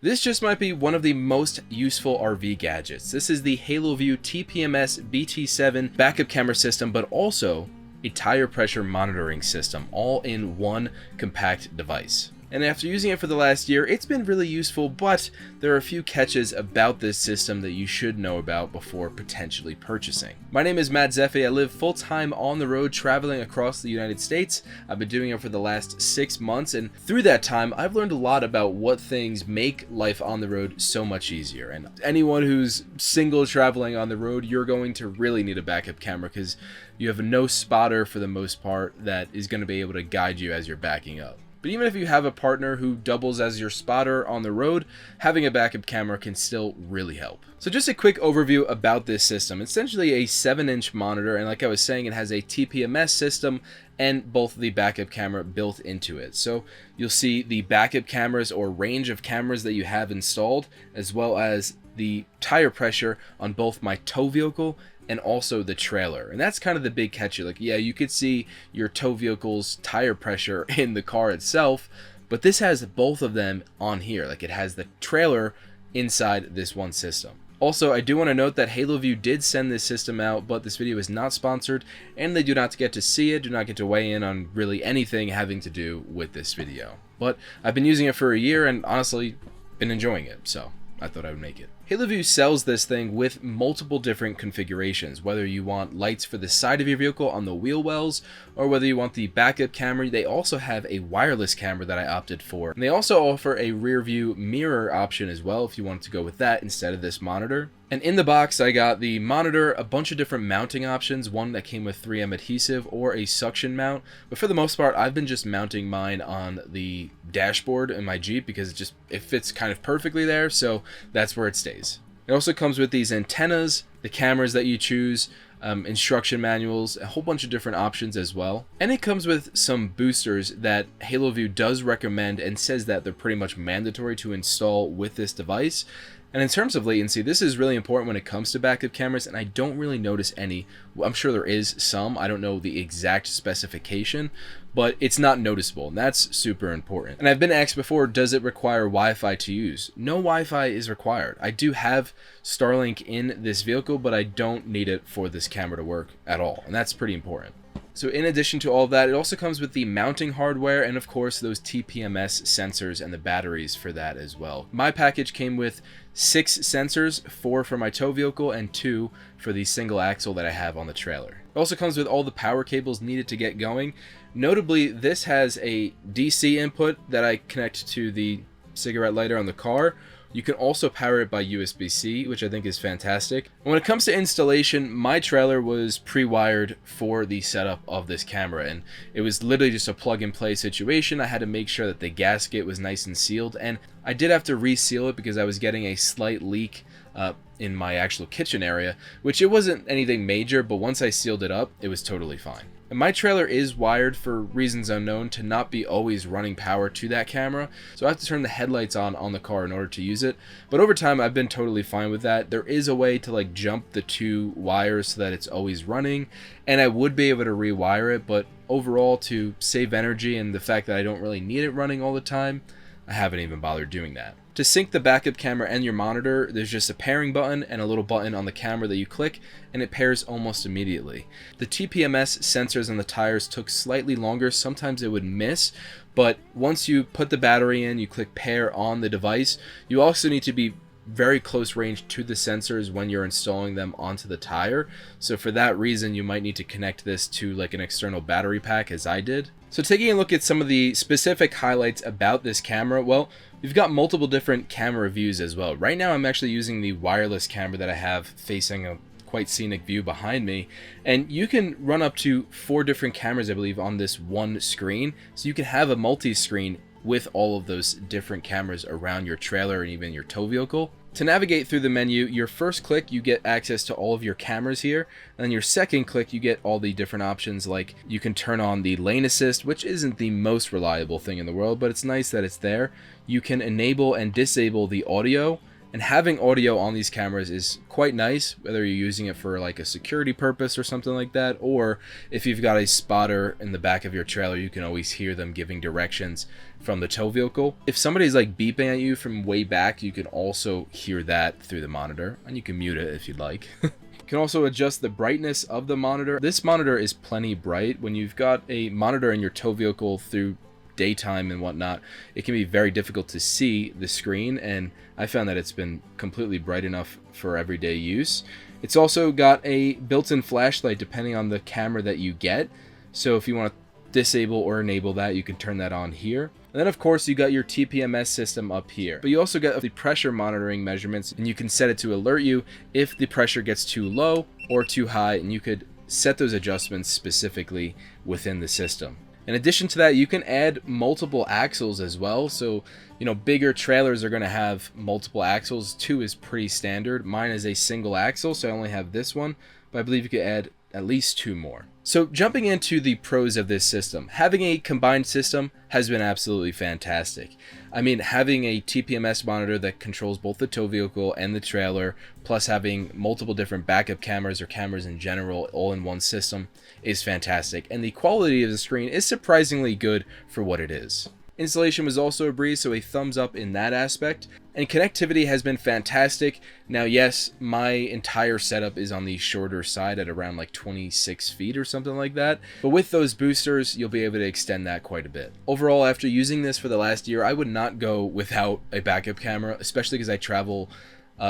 This just might be one of the most useful RV gadgets. This is the Haloview TPMS BT7 backup camera system, but also a tire pressure monitoring system, all in one compact device. And after using it for the last year, it's been really useful, but there are a few catches about this system that you should know about before potentially purchasing. My name is Matt Zeffe. I live full-time on the road traveling across the United States. I've been doing it for the last 6 months, and through that time, I've learned a lot about what things make life on the road so much easier. And anyone who's single traveling on the road, you're going to really need a backup camera because you have no spotter for the most part that is going to be able to guide you as you're backing up. But even if you have a partner who doubles as your spotter on the road, having a backup camera can still really help. So just a quick overview about this system. It's essentially a 7-inch monitor, and like I was saying, it has a TPMS system and both the backup camera built into it. So you'll see the backup cameras or range of cameras that you have installed, as well as the tire pressure on both my tow vehicle and also the trailer. And that's kind of the big catch. Like, yeah, you could see your tow vehicle's tire pressure in the car itself, but this has both of them on here. Like, it has the trailer inside this one system. Also, I do want to note that Haloview did send this system out, but this video is not sponsored, and they do not get to see it, do not get to weigh in on really anything having to do with this video. But I've been using it for a year and honestly been enjoying it, so I thought I would make it. Haloview sells this thing with multiple different configurations, whether you want lights for the side of your vehicle on the wheel wells, or whether you want the backup camera. They also have a wireless camera that I opted for. And they also offer a rear view mirror option as well if you want to go with that instead of this monitor. And in the box, I got the monitor, a bunch of different mounting options, one that came with 3M adhesive or a suction mount. But for the most part, I've been just mounting mine on the dashboard in my Jeep because it fits kind of perfectly there, so that's where it stays. It also comes with these antennas, the cameras that you choose, instruction manuals, a whole bunch of different options as well. And it comes with some boosters that Haloview does recommend and says that they're pretty much mandatory to install with this device. And in terms of latency, this is really important when it comes to backup cameras, and I don't really notice any. I'm sure there is some. I don't know the exact specification, but it's not noticeable, and that's super important. And I've been asked before, does it require Wi-Fi to use? No Wi-Fi is required. I do have Starlink in this vehicle, but I don't need it for this camera to work at all, and that's pretty important. So in addition to all of that, it also comes with the mounting hardware and of course those TPMS sensors and the batteries for that as well. My package came with 6 sensors, 4 for my tow vehicle and 2 for the single axle that I have on the trailer. It also comes with all the power cables needed to get going. Notably, this has a DC input that I connect to the cigarette lighter on the car. You can also power it by USB-C, which I think is fantastic. And when it comes to installation, my trailer was pre-wired for the setup of this camera, and it was literally just a plug-and-play situation. I had to make sure that the gasket was nice and sealed, and I did have to reseal it because I was getting a slight leak in my actual kitchen area, which it wasn't anything major, but once I sealed it up, it was totally fine. And my trailer is wired for reasons unknown to not be always running power to that camera, so I have to turn the headlights on the car in order to use it. But over time, I've been totally fine with that. There is a way to like jump the 2 wires so that it's always running, and I would be able to rewire it, but overall, to save energy and the fact that I don't really need it running all the time, I haven't even bothered doing that. To sync the backup camera and your monitor, there's just a pairing button and a little button on the camera that you click, and it pairs almost immediately. The TPMS sensors on the tires took slightly longer. Sometimes it would miss, but once you put the battery in, you click pair on the device. You also need to be very close range to the sensors when you're installing them onto the tire. So for that reason, you might need to connect this to like an external battery pack, as I did. So taking a look at some of the specific highlights about this camera, well, we've got multiple different camera views as well. Right now I'm actually using the wireless camera that I have facing a quite scenic view behind me, and you can run up to 4 different cameras, I believe, on this one screen. So you can have a multi-screen with all of those different cameras around your trailer and even your tow vehicle. To navigate through the menu, your first click, you get access to all of your cameras here. And then your second click, you get all the different options, like you can turn on the lane assist, which isn't the most reliable thing in the world, but it's nice that it's there. You can enable and disable the audio, And having audio on these cameras is quite nice, whether you're using it for like a security purpose or something like that, or if you've got a spotter in the back of your trailer, you can always hear them giving directions from the tow vehicle. If somebody's like beeping at you from way back, you can also hear that through the monitor, and you can mute it if you'd like. You can also adjust the brightness of the monitor. This monitor is plenty bright. When you've got a monitor in your tow vehicle through daytime and whatnot, it can be very difficult to see the screen, and I found that it's been completely bright enough for everyday use. It's also got a built-in flashlight depending on the camera that you get, so if you want to disable or enable that, you can turn that on here. And then of course you got your TPMS system up here, but you also got the pressure monitoring measurements, and you can set it to alert you if the pressure gets too low or too high, and you could set those adjustments specifically within the system. In addition to that, you can add multiple axles as well. So, you know, bigger trailers are going to have multiple axles. 2 is pretty standard. Mine is a single axle, so I only have this one, but I believe you could add at least 2 more. So jumping into the pros of this system, having a combined system has been absolutely fantastic. I mean, having a TPMS monitor that controls both the tow vehicle and the trailer, plus having multiple different backup cameras or cameras in general all in one system is fantastic. And the quality of the screen is surprisingly good for what it is. Installation was also a breeze, so a thumbs up in that aspect. And connectivity has been fantastic. Now, yes, my entire setup is on the shorter side at around like 26 feet or something like that. But with those boosters, you'll be able to extend that quite a bit. Overall, after using this for the last year, I would not go without a backup camera, especially because I travel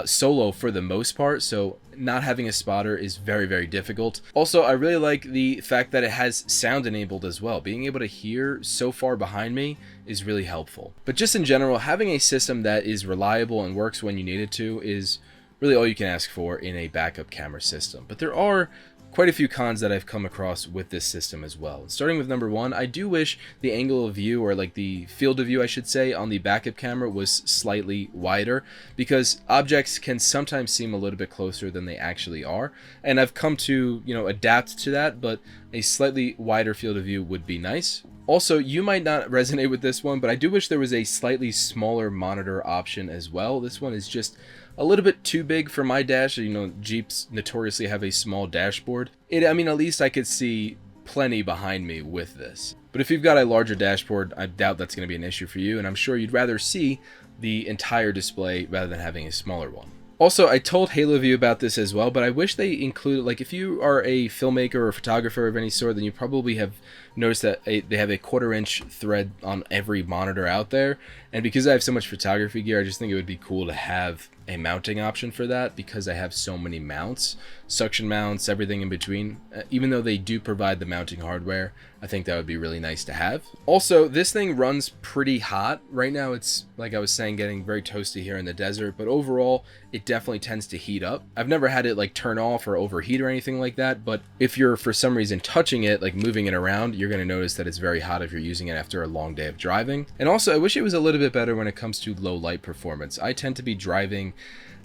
solo for the most part, so not having a spotter is very, very difficult. Also, I really like the fact that it has sound enabled as well. Being able to hear so far behind me is really helpful. But just in general, having a system that is reliable and works when you need it to is really all you can ask for in a backup camera system. But there are quite a few cons that I've come across with this system as well. Starting with number 1, I do wish the angle of view, or like the field of view I should say, on the backup camera was slightly wider, because objects can sometimes seem a little bit closer than they actually are, and I've come to, you know, adapt to that, but a slightly wider field of view would be nice. Also, you might not resonate with this one, but I do wish there was a slightly smaller monitor option as well. This one is just a little bit too big for my dash. You know, Jeeps notoriously have a small dashboard. I mean, at least I could see plenty behind me with this. But if you've got a larger dashboard, I doubt that's going to be an issue for you, and I'm sure you'd rather see the entire display rather than having a smaller one. Also, I told Haloview about this as well, but I wish they included, like, if you are a filmmaker or photographer of any sort, then you probably have noticed that they have a 1/4-inch thread on every monitor out there. And because I have so much photography gear, I just think it would be cool to have a mounting option for that, because I have so many mounts, suction mounts, everything in between. Even though they do provide the mounting hardware, I think that would be really nice to have. Also, this thing runs pretty hot. Right now it's, like I was saying, getting very toasty here in the desert, but overall it definitely tends to heat up. I've never had it like turn off or overheat or anything like that, but if you're for some reason touching it, like moving it around, you're going to notice that it's very hot if you're using it after a long day of driving. And also, I wish it was a little bit better when it comes to low light performance. I tend to be driving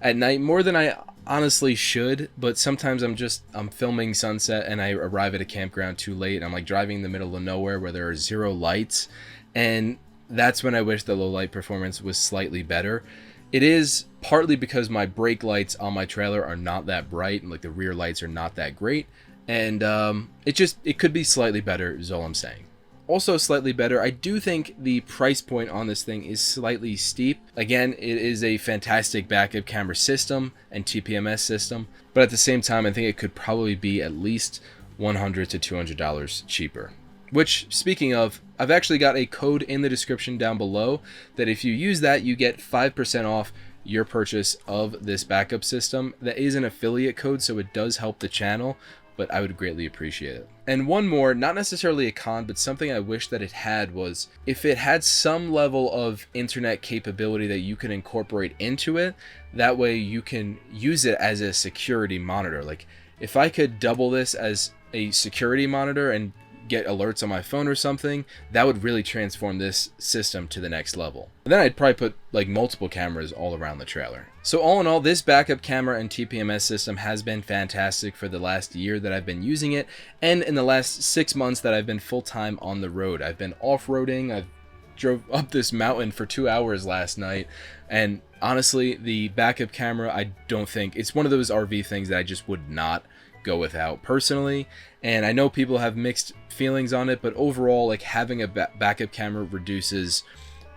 at night more than I honestly should, but sometimes I'm filming sunset and I arrive at a campground too late, and I'm like driving in the middle of nowhere where there are 0 lights, and that's when I wish the low light performance was slightly better. It is partly because my brake lights on my trailer are not that bright, and like the rear lights are not that great, and it could be slightly better is all I'm saying. Also slightly better, I do think the price point on this thing is slightly steep. Again, it is a fantastic backup camera system and TPMS system, but at the same time, I think it could probably be at least $100 to $200 cheaper. Which, speaking of, I've actually got a code in the description down below that if you use that, you get 5% off your purchase of this backup system. That is an affiliate code, so it does help the channel, but I would greatly appreciate it. And one more, not necessarily a con, but something I wish that it had, was if it had some level of internet capability that you can incorporate into it, that way you can use it as a security monitor. Like, if I could double this as a security monitor and get alerts on my phone or something, that would really transform this system to the next level. And then I'd probably put like multiple cameras all around the trailer. So all in all, this backup camera and TPMS system has been fantastic for the last year that I've been using it, and in the last 6 months that I've been full-time on the road. I've been off-roading, I've drove up this mountain for 2 hours last night, and honestly, the backup camera, I don't think it's one of those RV things that I just would not go without personally. And I know people have mixed feelings on it, but overall, like, having a backup camera reduces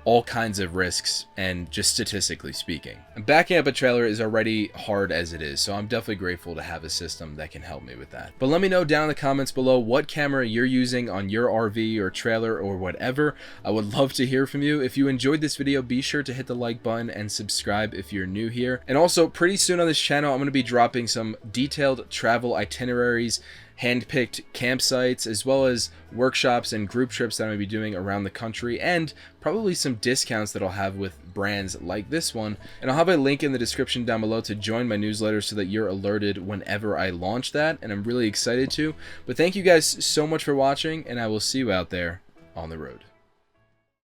all kinds of risks, and just statistically speaking. And backing up a trailer is already hard as it is, so I'm definitely grateful to have a system that can help me with that. But let me know down in the comments below what camera you're using on your RV or trailer or whatever. I would love to hear from you. If you enjoyed this video, be sure to hit the like button and subscribe if you're new here. And also, pretty soon on this channel, I'm going to be dropping some detailed travel itineraries, hand-picked campsites, as well as workshops and group trips that I'm going to be doing around the country, and probably some discounts that I'll have with brands like this one. And I'll have a link in the description down below to join my newsletter so that you're alerted whenever I launch that, and I'm really excited to. But thank you guys so much for watching, and I will see you out there on the road.